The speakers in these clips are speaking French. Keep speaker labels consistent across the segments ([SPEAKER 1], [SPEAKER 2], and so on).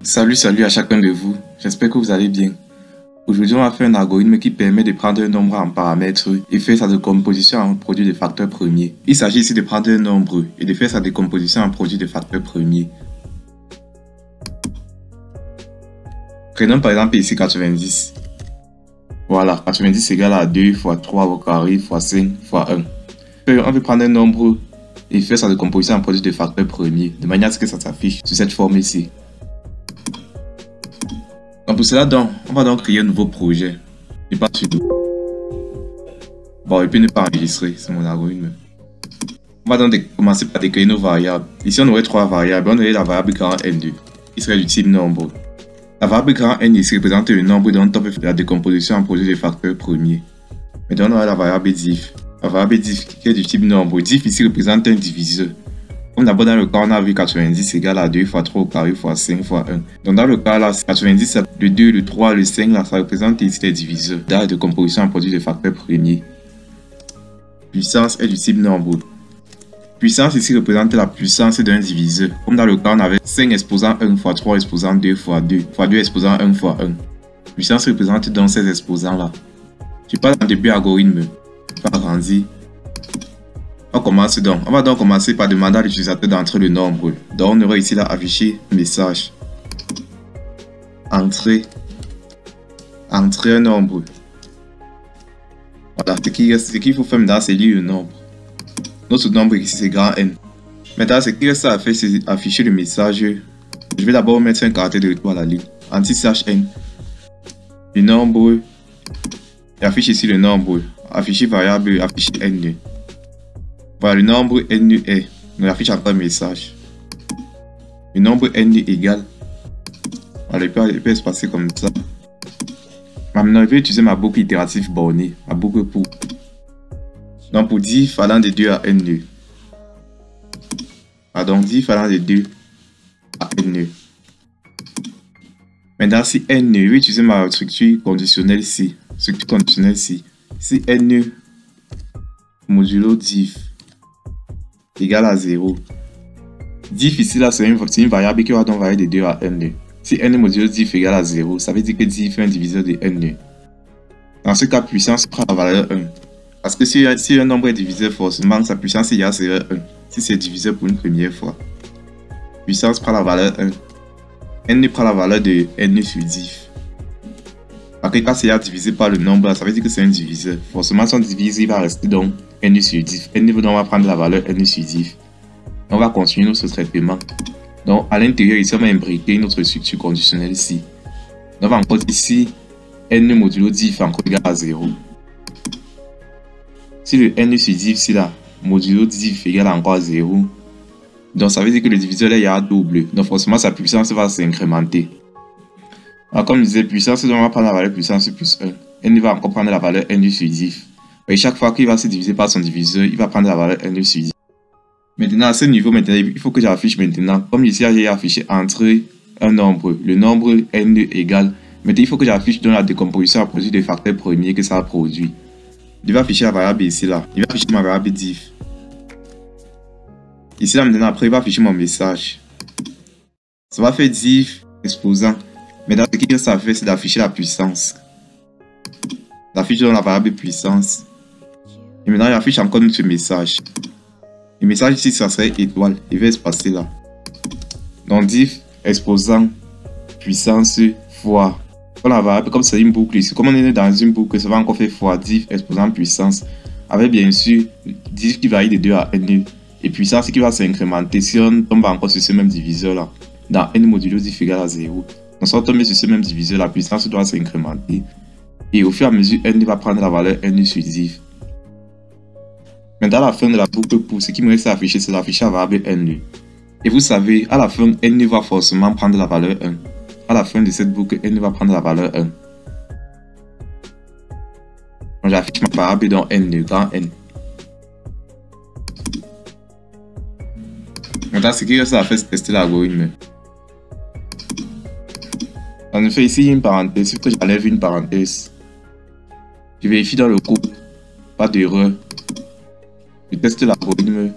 [SPEAKER 1] Salut à chacun de vous, j'espère que vous allez bien. Aujourd'hui, on va faire un algorithme qui permet de prendre un nombre en paramètres et faire sa décomposition en produit de facteurs premiers. Il s'agit ici de prendre un nombre et de faire sa décomposition en produit de facteurs premiers. Prenons par exemple ici 90. Voilà, 90 égale à 2 fois 3 au carré fois 5 fois 1. On veut prendre un nombre et faire sa décomposition en produit de facteurs premiers, de manière à ce que ça s'affiche sur cette forme ici. Donc pour cela, on va donc créer un nouveau projet. Je passe sur tout. Bon, et puis ne pas enregistrer, c'est mon algorithme. On va donc commencer par déclarer nos variables. Ici, on aurait trois variables. On aurait la variable grand N2, qui serait du type nombre. La variable grand N ici représente le nombre dont on peut faire la décomposition en produit de facteurs premiers. Maintenant, on aurait la variable diff. La variable diff qui est du type nombre. Diff ici représente un diviseur. Comme d'abord dans le cas, on a vu 90 égale à 2 fois 3 au carré fois 5 fois 1. Donc dans le cas là, 90, le 2, le 3, le 5, là, ça représente ici les diviseurs. Dans la décomposition en produit de facteurs premiers. Puissance est du type nombre. Puissance ici représente la puissance d'un diviseur. Comme dans le cas, on avait 5 exposant 1 fois 3 exposant 2 fois 2 fois 2 exposant 1 fois 1. Puissance représente donc ces exposants là. Je passe dans le début algorithme. Je vais agrandir. On va donc commencer par demander à l'utilisateur d'entrer le nombre. Donc on aura ici là affiché message. Entrer un nombre. Voilà, ce qu'il faut faire maintenant, c'est lire le nombre. Notre nombre ici c'est grand N. Maintenant, ce qu'il reste à faire, c'est afficher le message. Je vais d'abord mettre un caractère de retour à la ligne. Anti-CHN. Le nombre. Et affiche ici le nombre. Afficher variable, afficher N2. Voilà, le nombre N est. On affiche encore un message. Le nombre N égale. Voilà, il peut se passer comme ça. Maintenant, je vais utiliser ma boucle itérative bornée. Ma boucle pour. Donc, pour diff allant de 2 à N2. Pardon, diff allant de 2 à N2. Maintenant, si N, je vais utiliser ma structure conditionnelle ici. Structure conditionnelle ici. Si N modulo diff égale à 0. Diff ici là c'est une variable qui va donc varier de 2 à N2. Si N modulo diff égale à 0, ça veut dire que diff est un diviseur de N2. Dans ce cas, puissance prend la valeur 1. Parce que si un nombre est diviseur forcément, sa puissance égale sera 1. Si c'est diviseur pour une première fois. Puissance prend la valeur 1. N prend la valeur de N sur diff. Parce que quand c'est divisé par le nombre, ça veut dire que c'est un diviseur. Forcément, si on divise, il va rester donc N sur diff. N va prendre la valeur N sur diff. On va continuer notre traitement. Donc, à l'intérieur, ici, on va imbriquer notre structure conditionnelle ici. On va encore ici, N modulo diff encore égal à 0. Si le N sur diff, c'est là, modulo diff égale encore à 0. Donc, ça veut dire que le diviseur là, il y a double. Donc, forcément, sa puissance va s'incrémenter. Alors, comme je disais, puissance, on va prendre la valeur puissance plus 1. N va encore prendre la valeur N sur diff. Et chaque fois qu'il va se diviser par son diviseur, il va prendre la valeur N sur diff. Maintenant, à ce niveau, maintenant, il faut que j'affiche maintenant. Comme ici, j'ai affiché entrer un nombre. Le nombre N égale. Maintenant, il faut que j'affiche dans la décomposition à produit des facteurs premiers que ça a produit. Je vais afficher la variable ici, là. Il va afficher ma variable diff. Ici, là, maintenant, après, il va afficher mon message. Ça va faire diff exposant. Maintenant, ce qu'il reste à faire, c'est d'afficher la puissance. D'afficher dans la variable puissance. Et maintenant, il affiche encore notre message. Le message ici, ça serait étoile. Il va se passer là. Donc, diff exposant puissance fois. Pour la variable, comme c'est une boucle ici, comme on est dans une boucle, ça va encore faire fois diff exposant puissance. Avec bien sûr, diff qui varie de 2 à N. Et puissance qui va s'incrémenter si on tombe encore sur ce même diviseur là. Dans N modulo diff égale à 0. Donc, si on tombe sur ce même diviseur, la puissance doit s'incrémenter. Et au fur et à mesure, N va prendre la valeur N sur diff. Mais à la fin de la boucle pour, ce qui me reste à afficher, c'est d'afficher la variable N. Et vous savez, à la fin, N va forcément prendre la valeur 1. À la fin de cette boucle, N va prendre la valeur 1. Donc, j'affiche ma variable dans N, grand N. Maintenant, ce qui reste à faire, c'est tester l'algorithme. En effet, ici, il y a une parenthèse. Il faut que j'enlève une parenthèse. Je vérifie dans le code. Pas d'erreur. Je teste l'algorithme.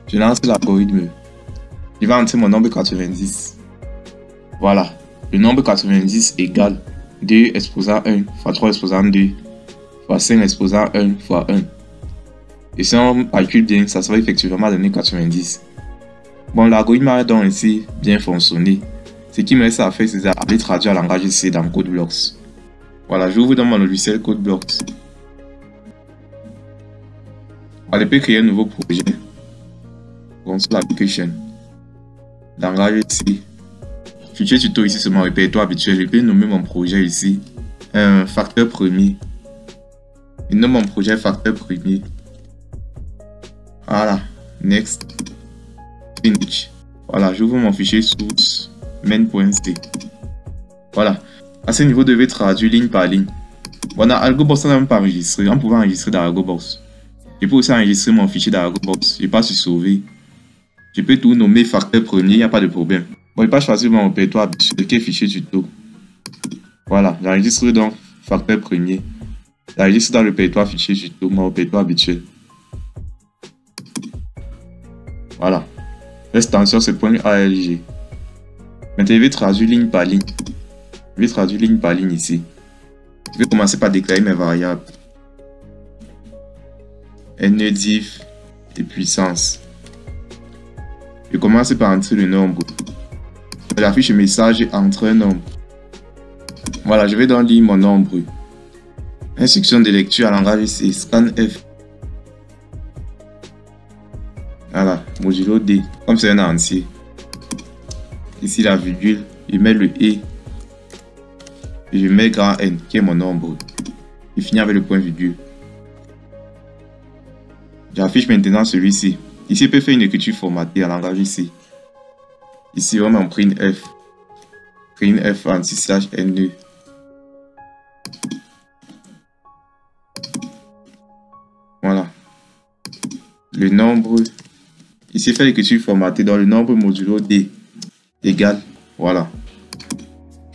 [SPEAKER 1] Je lance l'algorithme. Je vais entrer mon nombre 90. Voilà. Le nombre 90 égale 2 exposant 1 fois 3 exposant 2 fois 5 exposant 1 fois 1. Et si on calcule bien, ça va effectivement donner 90. Bon, l'algorithme a donc ici bien fonctionné. Ce qui me reste à faire, c'est d'aller traduire le langage C dans CodeBlocks. Voilà, j'ouvre dans mon logiciel CodeBlocks. Je peux créer un nouveau projet. Console Application. Langage C. Fichier tuto ici sur mon répertoire habituel. Je peux nommer mon projet ici un facteur premier. Je nomme mon projet facteur premier. Voilà. Next. Finish. Voilà, j'ouvre mon fichier source main.c. Voilà. À ce niveau, je vais traduire ligne par ligne. Voilà, AlgoBox, on n'a même pas enregistré. On pouvait enregistrer dans AlgoBox. Je peux aussi enregistrer mon fichier dans AlgoBox. Je passe sur sauver. Je peux tout nommer facteur premier, il n'y a pas de problème. Bon, je vais choisir mon répertoire habituel, qui est fichier tuto. Voilà, j'enregistre donc facteur premier. J'enregistre dans le répertoire fichier tuto, mon répertoire habituel. Voilà. L'extension c'est .alg. Maintenant, je vais traduire ligne par ligne. Je vais traduire ligne par ligne ici. Je vais commencer par déclarer mes variables. Div et puissance. Je commence par entrer le nombre. J'affiche le message entre un nombre. Voilà, je vais donc lire mon nombre. Instruction de lecture à langage C, scanf. Voilà, modulo D, comme c'est un entier. Ici la virgule, je mets le E. Et je mets grand N, qui est mon nombre. Je finis avec le point virgule. J'affiche maintenant celui-ci. Ici, je peux faire une écriture formatée à langage C. Ici, on met en printf. Printf anti/ne. Voilà. Le nombre. Ici, fait l'écriture formatée dans le nombre modulo D égale. Voilà.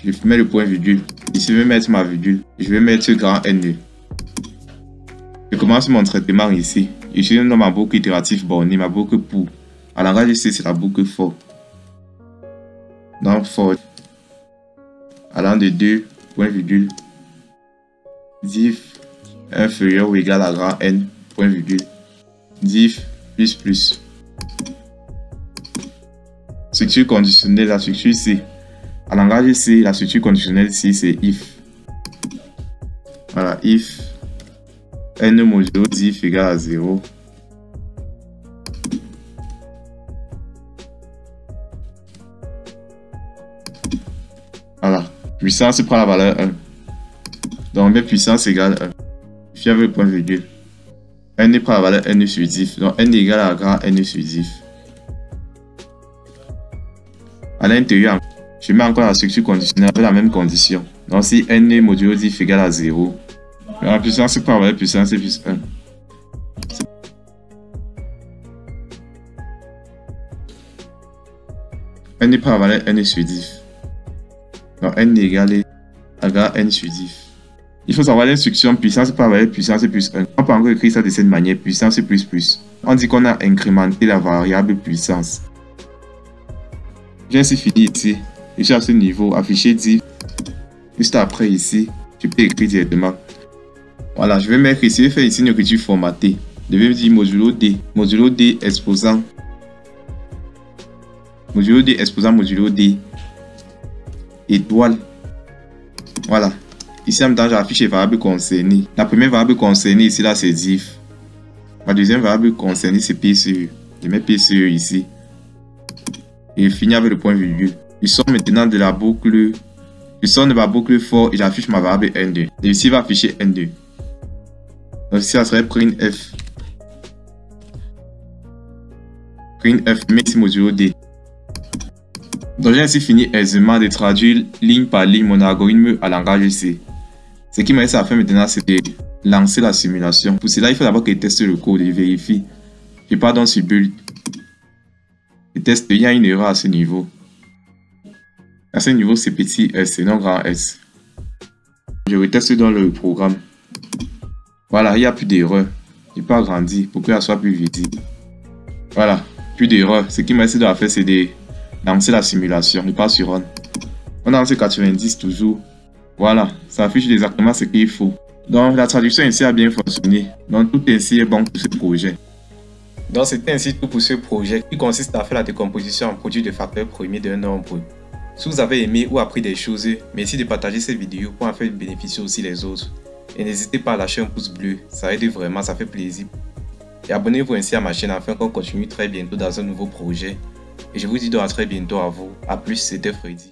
[SPEAKER 1] Je mets le point virgule. Ici, je vais mettre ma virgule. Je vais mettre grand N. Je commence mon traitement ici. Je suis dans ma boucle itérative bornée, ma boucle pour. À langage C, c'est la boucle for. Donc, for. Allant de 2, point virgule. Div inférieur ou égal à grand N, point virgule. Div plus plus. Structure conditionnelle, la structure C. À langage C, la structure conditionnelle ici, c'est if. Voilà, if n modulo div égale à 0. Voilà, puissance prend la valeur 1. Donc, mes puissance égale 1. Je avec le point virgule. N prend la valeur n sur div. Donc, n égale à grand n sur div. À l'intérieur, je mets encore la structure conditionnelle avec la même condition. Donc, si n modulo div égale à 0, la puissance prend la valeur puissance plus 1. N prend la valeur n sur div. Donc, n égale à grand n sur div. Il faut savoir l'instruction puissance par valeur puissance plus 1. On peut encore écrire ça de cette manière, puissance plus plus. On dit qu'on a incrémenté la variable puissance. J'ai ainsi fini ici. Je suis à ce niveau, afficher div. Juste après ici, je peux écrire directement. Voilà, je vais mettre ici, je vais faire ici une écriture formatée. Je vais dire modulo D exposant. Modulo D exposant modulo D. Étoile. Voilà. Ici en même temps, j'affiche les variables concernées. La première variable concernée ici, là, c'est div. La deuxième variable concernée, c'est PCE. Je mets PCE ici. Et je finis avec le point virgule. Je sors maintenant de la boucle. Je sors de ma boucle for et j'affiche ma variable N2. Et ici, il va afficher N2. Donc ici, ça serait printf. Printf, mais ici modulo D. Donc j'ai ainsi fini aisément de traduire ligne par ligne mon algorithme à langage C. Ce qui me reste à faire maintenant, c'est de lancer la simulation. Pour cela, il faut d'abord que je teste le code et vérifie. Je pars donc sur build. Je teste, il y a une erreur à ce niveau. À ce niveau, c'est petit s, c'est non grand S. Je reteste dans le programme. Voilà, il n'y a plus d'erreur. Je peux agrandir pour que ça soit plus visible. Voilà, plus d'erreur. Ce qui me reste à faire, c'est de lancer la simulation. Je pars sur Run. On a lancé 90 toujours. Voilà, ça affiche exactement ce qu'il faut. Donc la traduction ici a bien fonctionné. Donc tout ainsi est bon pour ce projet. Donc c'était ainsi tout pour ce projet qui consiste à faire la décomposition en produit de facteurs premiers d'un nombre. Si vous avez aimé ou appris des choses, merci de partager cette vidéo pour en faire bénéficier aussi les autres. Et n'hésitez pas à lâcher un pouce bleu, ça aide vraiment, ça fait plaisir. Et abonnez-vous ainsi à ma chaîne afin qu'on continue très bientôt dans un nouveau projet. Et je vous dis donc à très bientôt à vous. A plus, c'était Freddy.